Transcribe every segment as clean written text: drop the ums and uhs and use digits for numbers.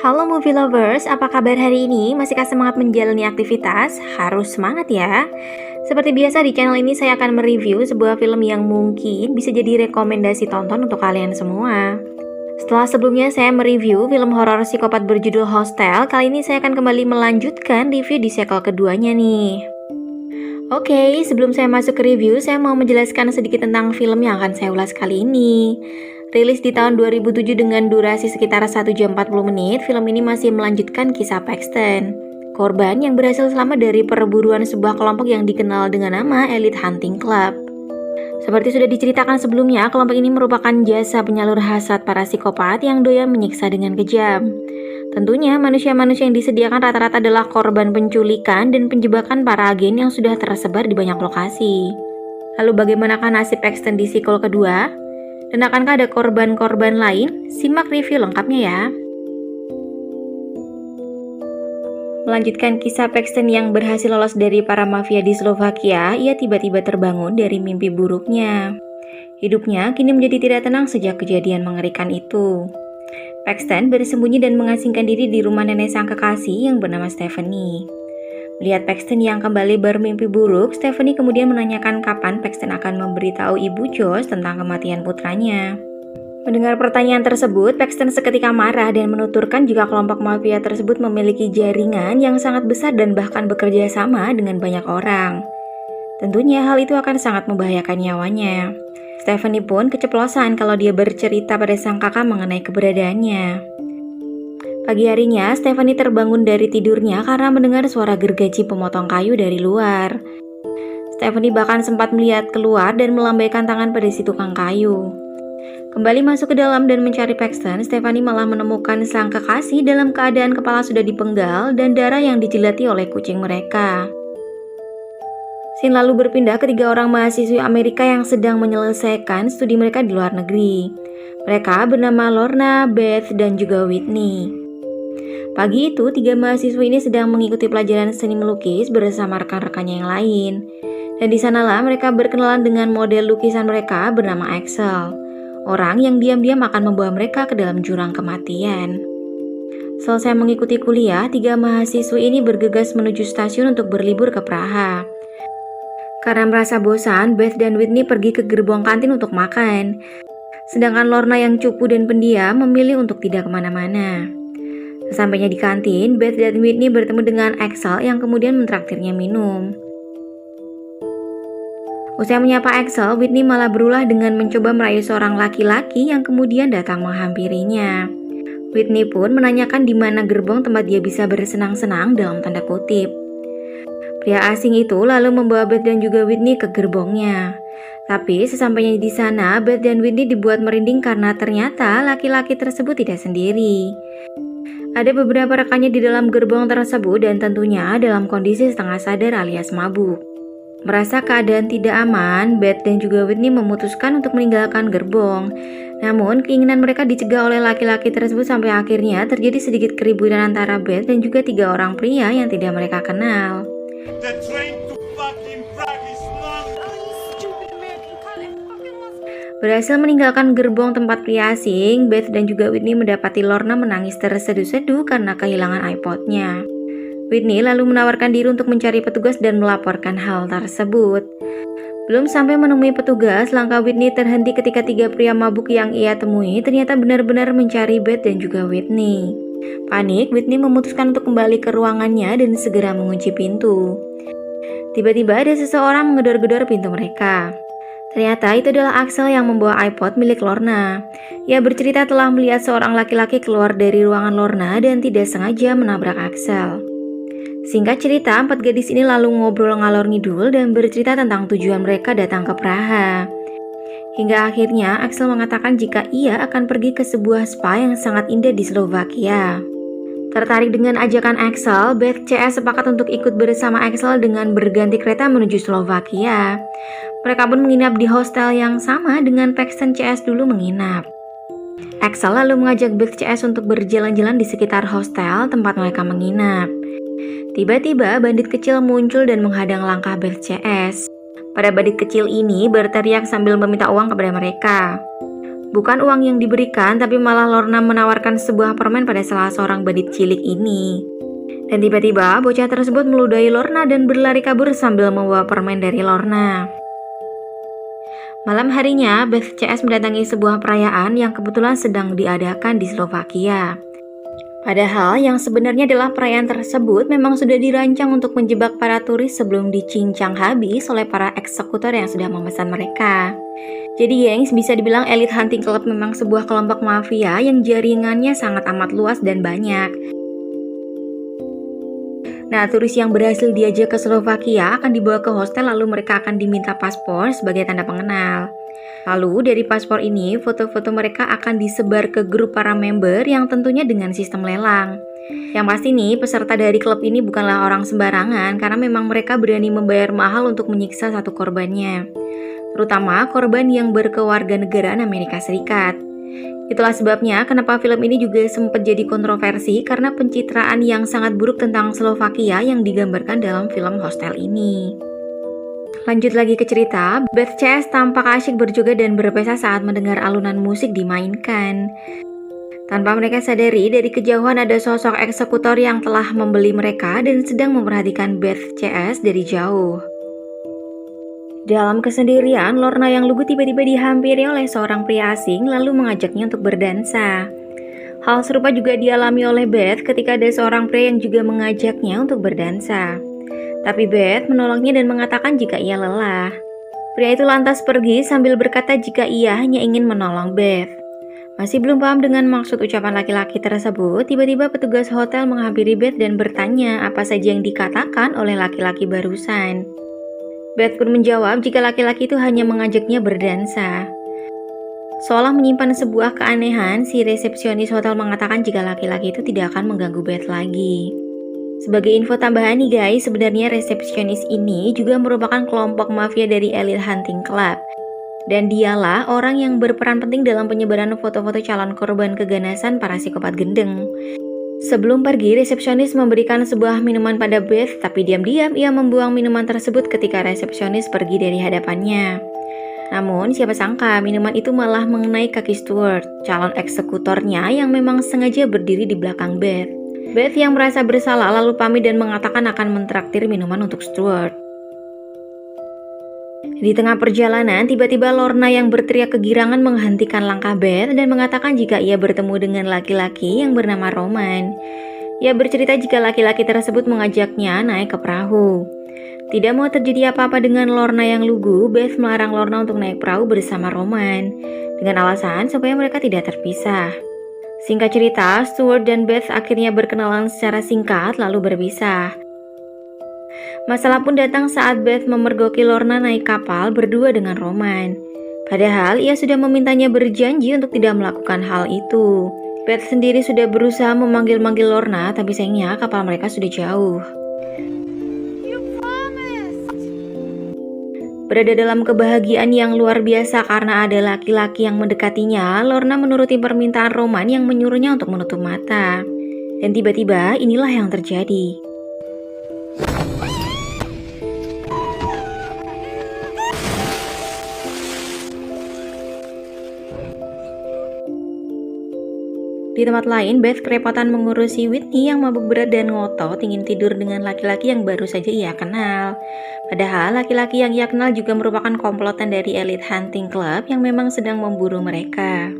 Halo movie lovers, apa kabar hari ini? Masihkah semangat menjalani aktivitas? Harus semangat ya! Seperti biasa di channel ini saya akan mereview sebuah film yang mungkin bisa jadi rekomendasi tonton untuk kalian semua. Setelah sebelumnya saya mereview film horor psikopat berjudul Hostel, kali ini saya akan kembali melanjutkan review di sequel keduanya nih. Oke, sebelum saya masuk ke review, saya mau menjelaskan sedikit tentang film yang akan saya ulas kali ini. Rilis di tahun 2007 dengan durasi sekitar 1 jam 40 menit, film ini masih melanjutkan kisah Paxton, korban yang berhasil selamat dari perburuan sebuah kelompok yang dikenal dengan nama Elite Hunting Club. Seperti sudah diceritakan sebelumnya, kelompok ini merupakan jasa penyalur hasrat para psikopat yang doyan menyiksa dengan kejam. Tentunya manusia-manusia yang disediakan rata-rata adalah korban penculikan dan penjebakan para agen yang sudah tersebar di banyak lokasi. Lalu bagaimanakah nasib Paxton di sequel kedua? Dan akankah ada korban-korban lain? Simak review lengkapnya ya. Melanjutkan kisah Paxton yang berhasil lolos dari para mafia di Slovakia, ia tiba-tiba terbangun dari mimpi buruknya. Hidupnya kini menjadi tidak tenang sejak kejadian mengerikan itu. Paxton bersembunyi dan mengasingkan diri di rumah nenek sang kekasih yang bernama Stephanie. Melihat Paxton yang kembali bermimpi buruk, Stephanie kemudian menanyakan kapan Paxton akan memberitahu ibu Josh tentang kematian putranya. Mendengar pertanyaan tersebut, Paxton seketika marah dan menuturkan jika kelompok mafia tersebut memiliki jaringan yang sangat besar dan bahkan bekerja sama dengan banyak orang. Tentunya hal itu akan sangat membahayakan nyawanya. Stephanie pun keceplosan kalau dia bercerita pada sang kakak mengenai keberadaannya. Pagi harinya, Stephanie terbangun dari tidurnya karena mendengar suara gergaji pemotong kayu dari luar. Stephanie bahkan sempat melihat keluar dan melambaikan tangan pada si tukang kayu. Kembali masuk ke dalam dan mencari Paxton, Stephanie malah menemukan sang kekasih dalam keadaan kepala sudah dipenggal dan darah yang dijilati oleh kucing mereka. Scene lalu berpindah ke 3 orang mahasiswi Amerika yang sedang menyelesaikan studi mereka di luar negeri. Mereka bernama Lorna, Beth, dan juga Whitney. Pagi itu, 3 mahasiswa ini sedang mengikuti pelajaran seni melukis bersama rekan-rekannya yang lain. Dan di sanalah mereka berkenalan dengan model lukisan mereka bernama Axel, orang yang diam-diam akan membawa mereka ke dalam jurang kematian. Selesai mengikuti kuliah, 3 mahasiswa ini bergegas menuju stasiun untuk berlibur ke Praha. Karena merasa bosan, Beth dan Whitney pergi ke gerbong kantin untuk makan. Sedangkan Lorna yang cupu dan pendiam memilih untuk tidak kemana-mana. Sesampainya di kantin, Beth dan Whitney bertemu dengan Axel yang kemudian mentraktirnya minum. Usai menyapa Axel, Whitney malah berulah dengan mencoba merayu seorang laki-laki yang kemudian datang menghampirinya. Whitney pun menanyakan di mana gerbong tempat dia bisa bersenang-senang dalam tanda kutip. Pria asing itu lalu membawa Beth dan juga Whitney ke gerbongnya. Tapi sesampainya di sana, Beth dan Whitney dibuat merinding karena ternyata laki-laki tersebut tidak sendiri. Ada beberapa rekannya di dalam gerbong tersebut dan tentunya dalam kondisi setengah sadar alias mabuk. Merasa keadaan tidak aman, Beth dan juga Whitney memutuskan untuk meninggalkan gerbong. Namun keinginan mereka dicegah oleh laki-laki tersebut sampai akhirnya terjadi sedikit keributan antara Beth dan juga 3 orang pria yang tidak mereka kenal. Berhasil meninggalkan gerbong tempat pria asing, Beth dan juga Whitney mendapati Lorna menangis terseduh-seduh karena kehilangan iPod-nya. Whitney lalu menawarkan diri untuk mencari petugas dan melaporkan hal tersebut. Belum sampai menemui petugas, langkah Whitney terhenti ketika 3 pria mabuk yang ia temui ternyata benar-benar mencari Beth dan juga Whitney. Panik, Whitney memutuskan untuk kembali ke ruangannya dan segera mengunci pintu. Tiba-tiba ada seseorang mengedor-gedor pintu mereka. Ternyata itu adalah Axel yang membawa iPod milik Lorna. Ia bercerita telah melihat seorang laki-laki keluar dari ruangan Lorna dan tidak sengaja menabrak Axel. Singkat cerita, 4 gadis ini lalu ngobrol ngalor ngidul dan bercerita tentang tujuan mereka datang ke Praha. Hingga akhirnya Axel mengatakan jika ia akan pergi ke sebuah spa yang sangat indah di Slovakia. Tertarik dengan ajakan Axel, Beth CS sepakat untuk ikut bersama Axel dengan berganti kereta menuju Slovakia. Mereka pun menginap di hostel yang sama dengan Paxton CS dulu menginap. Axel lalu mengajak Beth CS untuk berjalan-jalan di sekitar hostel tempat mereka menginap. Tiba-tiba bandit kecil muncul dan menghadang langkah Beth CS. Pada bandit kecil ini berteriak sambil meminta uang kepada mereka. Bukan uang yang diberikan, tapi malah Lorna menawarkan sebuah permen pada salah seorang bandit cilik ini. Dan tiba-tiba bocah tersebut meludahi Lorna dan berlari kabur sambil membawa permen dari Lorna. Malam harinya, Beth CS mendatangi sebuah perayaan yang kebetulan sedang diadakan di Slovakia. Padahal yang sebenarnya adalah perayaan tersebut memang sudah dirancang untuk menjebak para turis sebelum dicincang habis oleh para eksekutor yang sudah memesan mereka. Jadi gengs, bisa dibilang Elite Hunting Club memang sebuah kelompok mafia yang jaringannya sangat amat luas dan banyak. Nah, turis yang berhasil diajak ke Slovakia akan dibawa ke hostel lalu mereka akan diminta paspor sebagai tanda pengenal. Lalu dari paspor ini, foto-foto mereka akan disebar ke grup para member yang tentunya dengan sistem lelang. Yang pasti nih, peserta dari klub ini bukanlah orang sembarangan karena memang mereka berani membayar mahal untuk menyiksa satu korbannya. Terutama korban yang berkewarganegaraan Amerika Serikat. Itulah sebabnya kenapa film ini juga sempat jadi kontroversi karena pencitraan yang sangat buruk tentang Slovakia yang digambarkan dalam film Hostel ini. Lanjut lagi ke cerita, Beth CS tampak asyik berjoget dan berpesta saat mendengar alunan musik dimainkan. Tanpa mereka sadari, dari kejauhan ada sosok eksekutor yang telah membeli mereka dan sedang memperhatikan Beth CS dari jauh. Dalam kesendirian, Lorna yang lugu tiba-tiba dihampiri oleh seorang pria asing lalu mengajaknya untuk berdansa. Hal serupa juga dialami oleh Beth ketika ada seorang pria yang juga mengajaknya untuk berdansa. Tapi Beth menolaknya dan mengatakan jika ia lelah. Pria itu lantas pergi sambil berkata jika ia hanya ingin menolong Beth. Masih belum paham dengan maksud ucapan laki-laki tersebut, tiba-tiba petugas hotel menghampiri Beth dan bertanya apa saja yang dikatakan oleh laki-laki barusan. Beth pun menjawab jika laki-laki itu hanya mengajaknya berdansa. Seolah menyimpan sebuah keanehan, si resepsionis hotel mengatakan jika laki-laki itu tidak akan mengganggu Beth lagi. Sebagai info tambahan nih guys, sebenarnya resepsionis ini juga merupakan kelompok mafia dari Elite Hunting Club. Dan dialah orang yang berperan penting dalam penyebaran foto-foto calon korban keganasan para psikopat gendeng. Sebelum pergi, resepsionis memberikan sebuah minuman pada Beth, tapi diam-diam ia membuang minuman tersebut ketika resepsionis pergi dari hadapannya. Namun, siapa sangka minuman itu malah mengenai kaki Stuart, calon eksekutornya yang memang sengaja berdiri di belakang Beth. Beth yang merasa bersalah lalu pamit dan mengatakan akan mentraktir minuman untuk Stuart. Di tengah perjalanan, tiba-tiba Lorna yang berteriak kegirangan menghentikan langkah Beth dan mengatakan jika ia bertemu dengan laki-laki yang bernama Roman. Ia bercerita jika laki-laki tersebut mengajaknya naik ke perahu. Tidak mau terjadi apa-apa dengan Lorna yang lugu, Beth melarang Lorna untuk naik perahu bersama Roman, dengan alasan supaya mereka tidak terpisah. Singkat cerita, Stuart dan Beth akhirnya berkenalan secara singkat lalu berpisah. Masalah pun datang saat Beth memergoki Lorna naik kapal berdua dengan Roman. Padahal ia sudah memintanya berjanji untuk tidak melakukan hal itu. Beth sendiri sudah berusaha memanggil-manggil Lorna, tapi sayangnya kapal mereka sudah jauh. Berada dalam kebahagiaan yang luar biasa karena ada laki-laki yang mendekatinya, Lorna menuruti permintaan Roman yang menyuruhnya untuk menutup mata. Dan tiba-tiba inilah yang terjadi. Di tempat lain, Beth kerepotan mengurusi Whitney yang mabuk berat dan ngotot ingin tidur dengan laki-laki yang baru saja ia kenal. Padahal laki-laki yang ia kenal juga merupakan komplotan dari Elite Hunting Club yang memang sedang memburu mereka.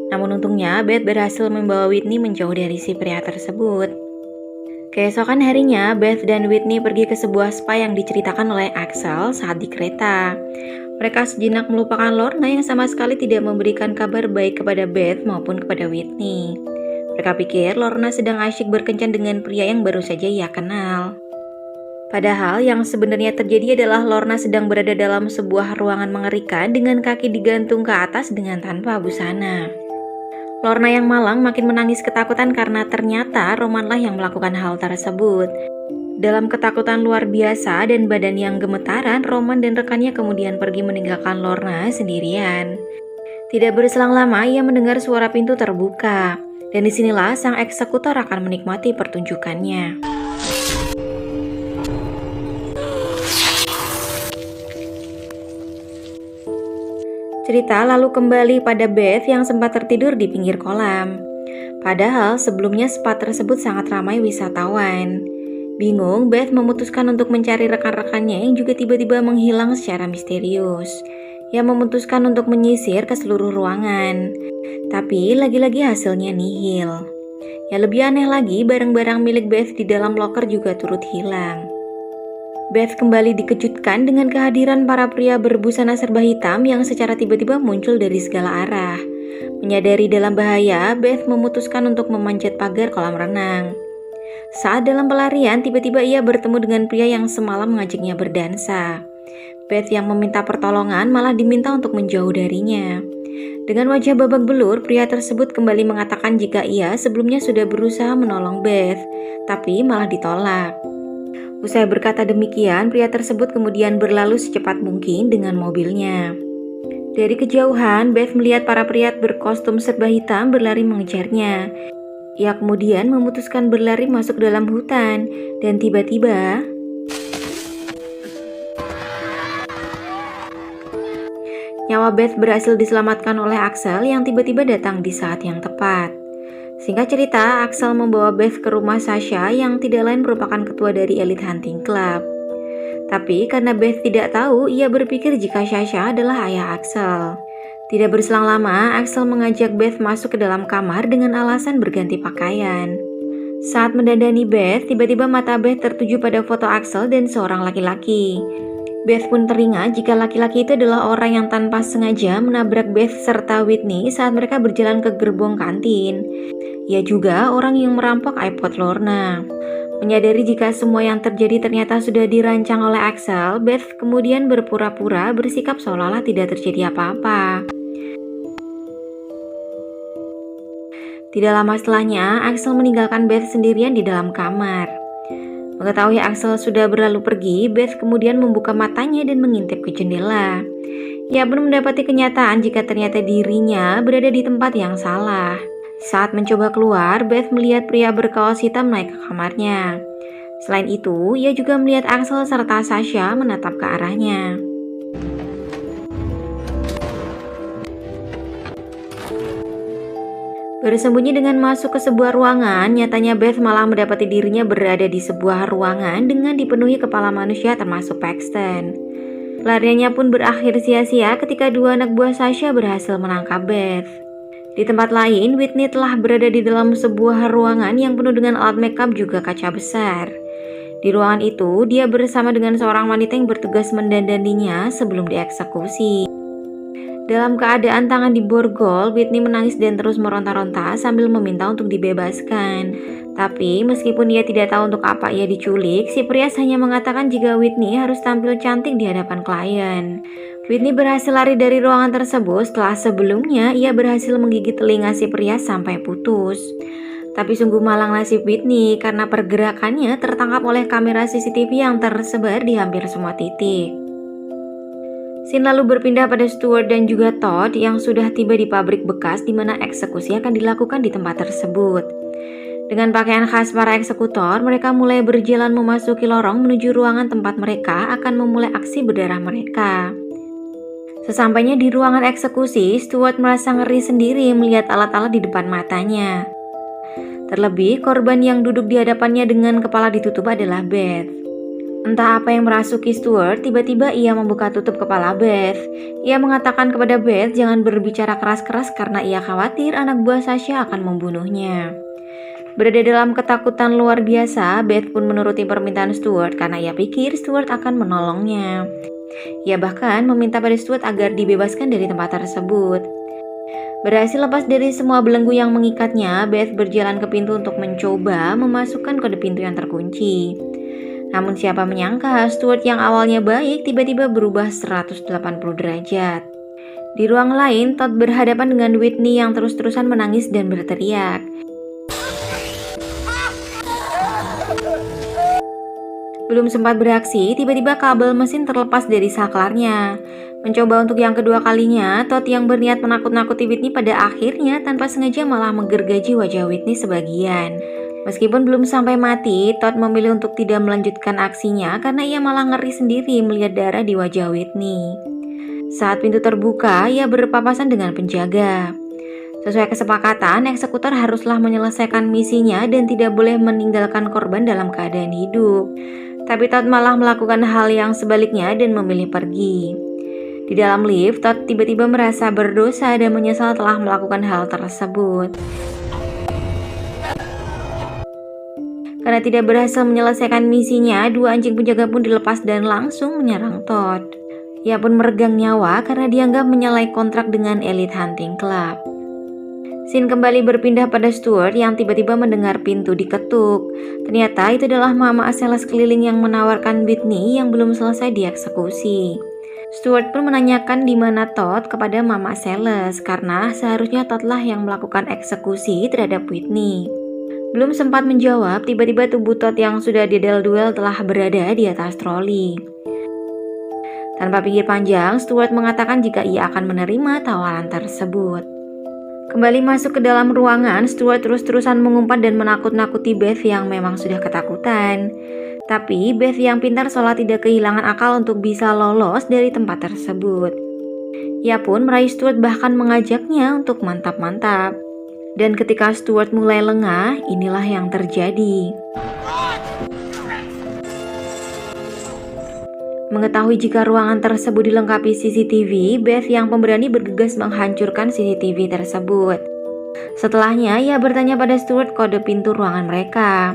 Namun untungnya, Beth berhasil membawa Whitney menjauh dari si pria tersebut. Keesokan harinya, Beth dan Whitney pergi ke sebuah spa yang diceritakan oleh Axel saat di kereta. Mereka sejenak melupakan Lorna yang sama sekali tidak memberikan kabar baik kepada Beth maupun kepada Whitney. Mereka pikir Lorna sedang asyik berkencan dengan pria yang baru saja ia kenal. Padahal yang sebenarnya terjadi adalah Lorna sedang berada dalam sebuah ruangan mengerikan dengan kaki digantung ke atas dengan tanpa busana. Lorna yang malang makin menangis ketakutan karena ternyata Romanlah yang melakukan hal tersebut. Dalam ketakutan luar biasa dan badan yang gemetaran, Roman dan rekannya kemudian pergi meninggalkan Lorna sendirian. Tidak berselang lama, ia mendengar suara pintu terbuka. Dan disinilah sang eksekutor akan menikmati pertunjukannya. Cerita lalu kembali pada Beth yang sempat tertidur di pinggir kolam. Padahal sebelumnya spot tersebut sangat ramai wisatawan. Bingung, Beth memutuskan untuk mencari rekan-rekannya yang juga tiba-tiba menghilang secara misterius. Ia memutuskan untuk menyisir ke seluruh ruangan. Tapi lagi-lagi hasilnya nihil. Ya lebih aneh lagi, barang-barang milik Beth di dalam loker juga turut hilang. Beth kembali dikejutkan dengan kehadiran para pria berbusana serba hitam yang secara tiba-tiba muncul dari segala arah. Menyadari dalam bahaya, Beth memutuskan untuk memanjat pagar kolam renang. Saat dalam pelarian, tiba-tiba ia bertemu dengan pria yang semalam mengajaknya berdansa. Beth yang meminta pertolongan malah diminta untuk menjauh darinya. Dengan wajah babak belur, pria tersebut kembali mengatakan jika ia sebelumnya sudah berusaha menolong Beth, tapi malah ditolak. Usai berkata demikian, pria tersebut kemudian berlalu secepat mungkin dengan mobilnya. Dari kejauhan, Beth melihat para pria berkostum serba hitam berlari mengejarnya. Ia kemudian memutuskan berlari masuk dalam hutan, dan tiba-tiba nyawa Beth berhasil diselamatkan oleh Axel yang tiba-tiba datang di saat yang tepat. Singkat cerita, Axel membawa Beth ke rumah Sasha yang tidak lain merupakan ketua dari Elite Hunting Club. Tapi karena Beth tidak tahu, ia berpikir jika Sasha adalah ayah Axel. Tidak berselang lama, Axel mengajak Beth masuk ke dalam kamar dengan alasan berganti pakaian. Saat mendandani Beth, tiba-tiba mata Beth tertuju pada foto Axel dan seorang laki-laki. Beth pun teringat jika laki-laki itu adalah orang yang tanpa sengaja menabrak Beth serta Whitney saat mereka berjalan ke gerbong kantin. Ia juga orang yang merampok iPod Lorna. Menyadari jika semua yang terjadi ternyata sudah dirancang oleh Axel, Beth kemudian berpura-pura bersikap seolah-olah tidak terjadi apa-apa. Tidak lama setelahnya, Axel meninggalkan Beth sendirian di dalam kamar. Mengetahui Axel sudah berlalu pergi, Beth kemudian membuka matanya dan mengintip ke jendela. Ia pun mendapati kenyataan jika ternyata dirinya berada di tempat yang salah. Saat mencoba keluar, Beth melihat pria berkaos hitam naik ke kamarnya. Selain itu, ia juga melihat Axel serta Sasha menatap ke arahnya. Bersembunyi dengan masuk ke sebuah ruangan, nyatanya Beth malah mendapati dirinya berada di sebuah ruangan dengan dipenuhi kepala manusia termasuk Paxton. Pelariannya pun berakhir sia-sia ketika dua anak buah Sasha berhasil menangkap Beth. Di tempat lain, Whitney telah berada di dalam sebuah ruangan yang penuh dengan alat makeup juga kaca besar. Di ruangan itu, dia bersama dengan seorang wanita yang bertugas mendandaninya sebelum dieksekusi. Dalam keadaan tangan diborgol, Whitney menangis dan terus meronta-ronta sambil meminta untuk dibebaskan. Tapi meskipun ia tidak tahu untuk apa ia diculik, si pria hanya mengatakan jika Whitney harus tampil cantik di hadapan klien. Whitney berhasil lari dari ruangan tersebut setelah sebelumnya ia berhasil menggigit telinga si pria sampai putus. Tapi sungguh malang nasib Whitney karena pergerakannya tertangkap oleh kamera CCTV yang tersebar di hampir semua titik. Scene lalu berpindah pada Stuart dan juga Todd yang sudah tiba di pabrik bekas di mana eksekusi akan dilakukan di tempat tersebut. Dengan pakaian khas para eksekutor, mereka mulai berjalan memasuki lorong menuju ruangan tempat mereka akan memulai aksi berdarah mereka. Sesampainya di ruangan eksekusi, Stuart merasa ngeri sendiri melihat alat-alat di depan matanya. Terlebih, korban yang duduk di hadapannya dengan kepala ditutup adalah Beth. Entah apa yang merasuki Stuart, tiba-tiba ia membuka tutup kepala Beth. Ia mengatakan kepada Beth jangan berbicara keras-keras karena ia khawatir anak buah Sasha akan membunuhnya. Berada dalam ketakutan luar biasa, Beth pun menuruti permintaan Stuart karena ia pikir Stuart akan menolongnya. Ia bahkan meminta pada Stuart agar dibebaskan dari tempat tersebut. Berhasil lepas dari semua belenggu yang mengikatnya, Beth berjalan ke pintu untuk mencoba memasukkan kode pintu yang terkunci. Namun siapa menyangka Stuart yang awalnya baik tiba-tiba berubah 180 derajat. Di ruang lain, Todd berhadapan dengan Whitney yang terus-terusan menangis dan berteriak. Belum sempat beraksi, tiba-tiba kabel mesin terlepas dari saklarnya. Mencoba untuk yang kedua kalinya, Todd yang berniat menakut-nakuti Whitney pada akhirnya tanpa sengaja malah menggergaji wajah Whitney sebagian. Meskipun belum sampai mati, Todd memilih untuk tidak melanjutkan aksinya karena ia malah ngeri sendiri melihat darah di wajah Whitney. Saat pintu terbuka, ia berpapasan dengan penjaga. Sesuai kesepakatan, eksekutor haruslah menyelesaikan misinya dan tidak boleh meninggalkan korban dalam keadaan hidup. Tapi Todd malah melakukan hal yang sebaliknya dan memilih pergi. Di dalam lift, Todd tiba-tiba merasa berdosa dan menyesal telah melakukan hal tersebut. Karena tidak berhasil menyelesaikan misinya, dua anjing penjaga pun dilepas dan langsung menyerang Todd. Ia pun meregang nyawa karena dianggap menyalahi kontrak dengan Elite Hunting Club. Scene kembali berpindah pada Stuart yang tiba-tiba mendengar pintu diketuk. Ternyata itu adalah mama sales keliling yang menawarkan Whitney yang belum selesai dieksekusi. Stuart pun menanyakan di mana Todd kepada mama sales karena seharusnya Toddlah yang melakukan eksekusi terhadap Whitney. Belum sempat menjawab, tiba-tiba tubuh Todd yang sudah didel-duel telah berada di atas troli. Tanpa pikir panjang, Stuart mengatakan jika ia akan menerima tawaran tersebut. Kembali masuk ke dalam ruangan, Stuart terus-terusan mengumpat dan menakut-nakuti Beth yang memang sudah ketakutan. Tapi Beth yang pintar seolah tidak kehilangan akal untuk bisa lolos dari tempat tersebut. Ia pun meraih Stuart bahkan mengajaknya untuk mantap-mantap. Dan ketika Stuart mulai lengah, inilah yang terjadi. Mengetahui jika ruangan tersebut dilengkapi CCTV, Beth yang pemberani bergegas menghancurkan CCTV tersebut. Setelahnya, ia bertanya pada Stuart kode pintu ruangan mereka.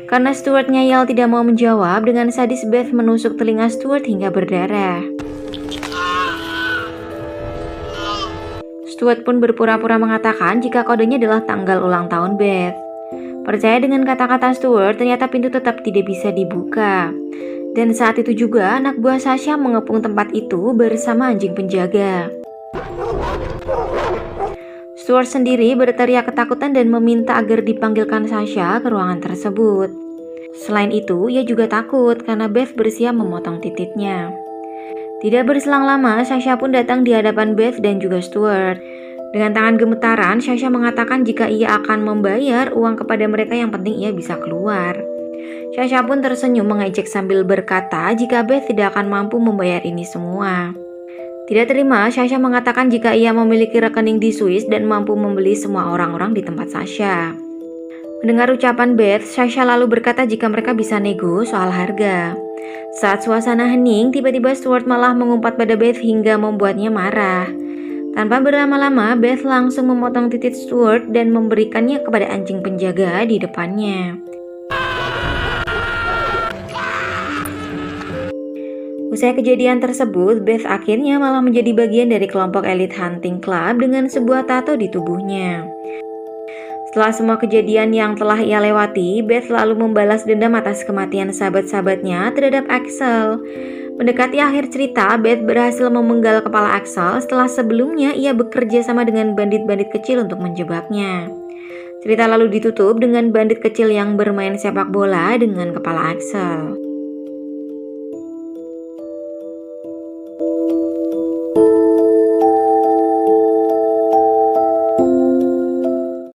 Karena Stuart ngeyel tidak mau menjawab, dengan sadis Beth menusuk telinga Stuart hingga berdarah. Stuart pun berpura-pura mengatakan jika kodenya adalah tanggal ulang tahun Beth. Percaya dengan kata-kata Stuart, ternyata pintu tetap tidak bisa dibuka. Dan saat itu juga anak buah Sasha mengepung tempat itu bersama anjing penjaga. Stuart sendiri berteriak ketakutan dan meminta agar dipanggilkan Sasha ke ruangan tersebut. Selain itu, ia juga takut karena Beth bersiap memotong titiknya. Tidak berselang lama, Sasha pun datang di hadapan Beth dan juga Stuart. Dengan tangan gemetaran, Sasha mengatakan jika ia akan membayar uang kepada mereka yang penting ia bisa keluar. Sasha pun tersenyum mengejek sambil berkata jika Beth tidak akan mampu membayar ini semua. Tidak terima, Sasha mengatakan jika ia memiliki rekening di Swiss dan mampu membeli semua orang-orang di tempat Sasha. Mendengar ucapan Beth, Sasha lalu berkata jika mereka bisa nego soal harga. Saat suasana hening, tiba-tiba Stuart malah mengumpat pada Beth hingga membuatnya marah. Tanpa berlama-lama, Beth langsung memotong titik Stuart dan memberikannya kepada anjing penjaga di depannya. Usai kejadian tersebut, Beth akhirnya malah menjadi bagian dari kelompok Elite Hunting Club dengan sebuah tato di tubuhnya. Setelah semua kejadian yang telah ia lewati, Beth lalu membalas dendam atas kematian sahabat-sahabatnya terhadap Axel. Mendekati akhir cerita, Beth berhasil memenggal kepala Axel setelah sebelumnya ia bekerja sama dengan bandit-bandit kecil untuk menjebaknya. Cerita lalu ditutup dengan bandit kecil yang bermain sepak bola dengan kepala Axel.